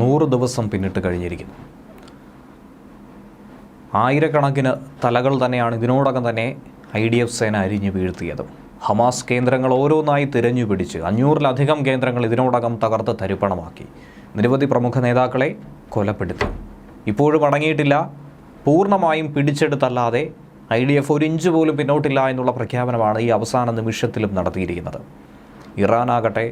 100 ദിവസം പിന്നിട്ട് കഴിഞ്ഞിരിക്കുന്നു. ആയിരക്കണക്കിന് തലകൾ തന്നെയാണ് ഇതിനോടകം തന്നെ IDF സേന അരിഞ്ഞു വീഴ്ത്തിയത്. ഹമാസ് കേന്ദ്രങ്ങൾ ഓരോന്നായി തിരഞ്ഞു പിടിച്ച് 500-ലധികം കേന്ദ്രങ്ങൾ ഇതിനോടകം തകർത്ത് തരിപ്പണമാക്കി. നിരവധി പ്രമുഖ നേതാക്കളെ കൊലപ്പെടുത്തി. ഇപ്പോഴും അടങ്ങിയിട്ടില്ല. പൂർണ്ണമായും പിടിച്ചെടുത്തല്ലാതെ IDF ഒരു ഇഞ്ച് പോലും പിന്നോട്ടില്ല എന്നുള്ള പ്രഖ്യാപനമാണ് ഈ അവസാന നിമിഷത്തിലും നടത്തിയിരിക്കുന്നത്. ഇറാനാകട്ടെ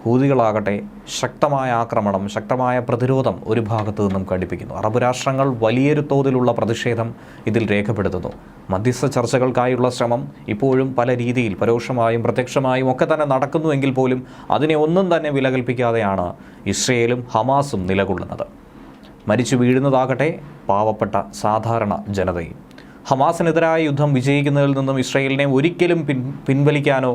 ഹൂതികളാകട്ടെ ശക്തമായ ആക്രമണം, ശക്തമായ പ്രതിരോധം ഒരു ഭാഗത്തു നിന്നും ഘടിപ്പിക്കുന്നു. അറബ് രാഷ്ട്രങ്ങൾ വലിയൊരു തോതിലുള്ള പ്രതിഷേധം ഇതിൽ രേഖപ്പെടുത്തുന്നു. മധ്യസ്ഥ ചർച്ചകൾക്കായുള്ള ശ്രമം ഇപ്പോഴും പല രീതിയിൽ പരോക്ഷമായും പ്രത്യക്ഷമായും ഒക്കെ തന്നെ നടക്കുന്നുവെങ്കിൽ പോലും അതിനെ ഒന്നും തന്നെ വില കൽപ്പിക്കാതെയാണ് ഇസ്രയേലും ഹമാസും നിലകൊള്ളുന്നത്. മരിച്ചു വീഴുന്നതാകട്ടെ പാവപ്പെട്ട സാധാരണ ജനതയും. ഹമാസിനെതിരായ യുദ്ധം വിജയിക്കുന്നതിൽ നിന്നും ഇസ്രയേലിനെ ഒരിക്കലും പിൻവലിക്കാനോ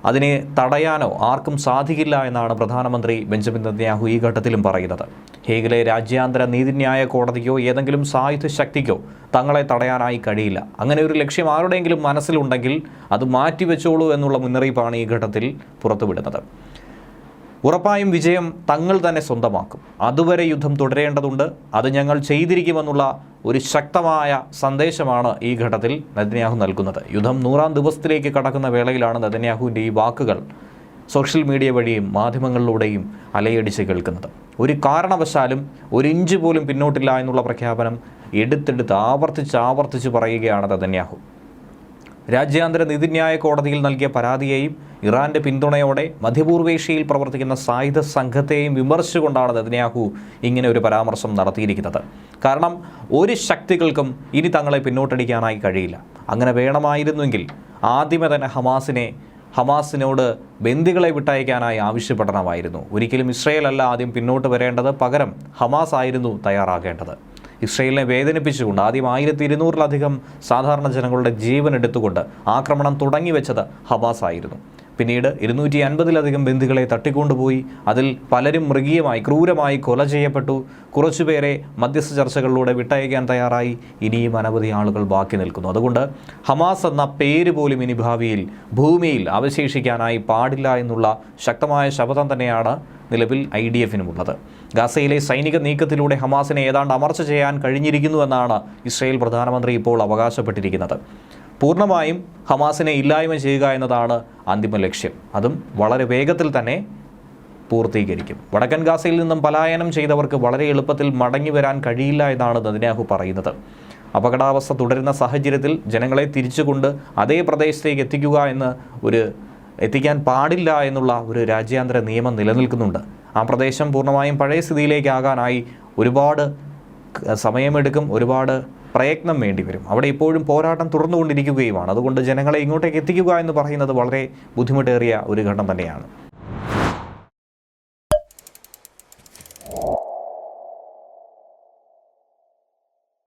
അതിനെ തടയാനോ ആർക്കും സാധിക്കില്ല എന്നാണ് പ്രധാനമന്ത്രി ബെഞ്ചമിൻ നെതന്യാഹു ഈ ഘട്ടത്തിലും പറയുന്നത്. ഹേഗിലെ രാജ്യാന്തര നീതിന്യായ കോടതിക്കോ ഏതെങ്കിലും സായുധ ശക്തിക്കോ തങ്ങളെ തടയാനായി കഴിയില്ല. അങ്ങനെ ഒരു ലക്ഷ്യം ആരുടെയെങ്കിലും മനസ്സിലുണ്ടെങ്കിൽ അത് മാറ്റിവെച്ചോളൂ എന്നുള്ള മുന്നറിയിപ്പാണ് ഈ ഘട്ടത്തിൽ പുറത്തുവിടുന്നത്. ഉറപ്പായും വിജയം തങ്ങൾ തന്നെ സ്വന്തമാക്കും. അതുവരെ യുദ്ധം തുടരേണ്ടതുണ്ട്. അത് ഞങ്ങൾ ചെയ്തിരിക്കുമെന്നുള്ള ഒരു ശക്തമായ സന്ദേശമാണ് ഈ ഘട്ടത്തിൽ നെതന്യാഹു നൽകുന്നത്. യുദ്ധം 100-ാം ദിവസത്തിലേക്ക് കടക്കുന്ന വേളയിലാണ് നെതന്യാഹുവിൻ്റെ ഈ വാക്കുകൾ സോഷ്യൽ മീഡിയ വഴിയും മാധ്യമങ്ങളിലൂടെയും അലയടിച്ച് കേൾക്കുന്നത്. ഒരു കാരണവശാലും ഒരു ഇഞ്ച് പോലും പിന്നോട്ടില്ല എന്നുള്ള പ്രഖ്യാപനം എടുത്തെടുത്ത് ആവർത്തിച്ച് പറയുകയാണ് നെതന്യാഹു. രാജ്യാന്തര നീതിന്യായ കോടതിയിൽ നൽകിയ പരാതിയെയും ഇറാൻ്റെ പിന്തുണയോടെ മധ്യപൂർവേഷ്യയിൽ പ്രവർത്തിക്കുന്ന സായുധ സംഘത്തെയും വിമർശിച്ചുകൊണ്ടാണ് നെതന്യാഹു ഇങ്ങനെ ഒരു പരാമർശം നടത്തിയിരിക്കുന്നത്. കാരണം ഒരു ശക്തികൾക്കും ഇനി തങ്ങളെ പിന്നോട്ടടിക്കാനായി കഴിയില്ല. അങ്ങനെ വേണമായിരുന്നെങ്കിൽ ആദ്യമേ തന്നെ ഹമാസിനോട് ബന്ദികളെ വിട്ടയക്കാനായി ആവശ്യപ്പെടണമായിരുന്നു. ഒരിക്കലും ഇസ്രയേൽ അല്ല ആദ്യം പിന്നോട്ട് വരേണ്ടത്, പകരം ഹമാസ് ആയിരുന്നു തയ്യാറാകേണ്ടത്. ഇസ്രയേലിനെ വേദനിപ്പിച്ചുകൊണ്ട് ആദ്യം 1200-ലധികം സാധാരണ ജനങ്ങളുടെ ജീവൻ എടുത്തുകൊണ്ട് ആക്രമണം തുടങ്ങിവെച്ചത് ഹമാസ് ആയിരുന്നു. പിന്നീട് 250-ലധികം ബന്ദികളെ തട്ടിക്കൊണ്ടുപോയി. അതിൽ പലരും മൃഗീയമായി ക്രൂരമായി കൊല ചെയ്യപ്പെട്ടു. കുറച്ചുപേരെ മധ്യസ്ഥ ചർച്ചകളിലൂടെ വിട്ടയക്കാൻ തയ്യാറായി. ഇനിയും അനവധി ആളുകൾ ബാക്കി നിൽക്കുന്നു. അതുകൊണ്ട് ഹമാസ് എന്ന പേര് പോലും ഇനി ഭാവിയിൽ ഭൂമിയിൽ അവശേഷിക്കാനായി പാടില്ല എന്നുള്ള ശക്തമായ ശപഥം തന്നെയാണ് നിലവിൽ IDF-നുമുള്ളത്. ഗാസയിലെ സൈനിക നീക്കത്തിലൂടെ ഹമാസിനെ ഏതാണ്ട് അമർച്ച ചെയ്യാൻ കഴിഞ്ഞിരിക്കുന്നുവെന്നാണ് ഇസ്രയേൽ പ്രധാനമന്ത്രി ഇപ്പോൾ അവകാശപ്പെട്ടിരിക്കുന്നത്. പൂർണ്ണമായും ഹമാസിനെ ഇല്ലായ്മ ചെയ്യുക എന്നതാണ് അന്തിമ ലക്ഷ്യം. അതും വളരെ വേഗത്തിൽ തന്നെ പൂർത്തീകരിക്കും. വടക്കൻ ഗാസയിൽ നിന്നും പലായനം ചെയ്തവർക്ക് വളരെ എളുപ്പത്തിൽ മടങ്ങി വരാൻ കഴിയില്ല എന്നാണ് നെതന്യാഹു പറയുന്നത്. അപകടാവസ്ഥ തുടരുന്ന സാഹചര്യത്തിൽ ജനങ്ങളെ തിരിച്ചുകൊണ്ട് അതേ പ്രദേശത്തേക്ക് എത്തിക്കാൻ പാടില്ല എന്നുള്ള ഒരു രാജ്യാന്തര നിയമം നിലനിൽക്കുന്നുണ്ട്. ആ പ്രദേശം പൂർണ്ണമായും പഴയ സ്ഥിതിയിലേക്കാകാനായി ഒരുപാട് സമയമെടുക്കും, ഒരുപാട് പ്രയത്നം വേണ്ടിവരും. അവിടെ ഇപ്പോഴും പോരാട്ടം തുടർന്നുകൊണ്ടിരിക്കുകയുമാണ്. അതുകൊണ്ട് ജനങ്ങളെ ഇങ്ങോട്ടേക്ക് എത്തിക്കുക എന്ന് പറയുന്നത് വളരെ ബുദ്ധിമുട്ടേറിയ ഒരു ഘട്ടം തന്നെയാണ്.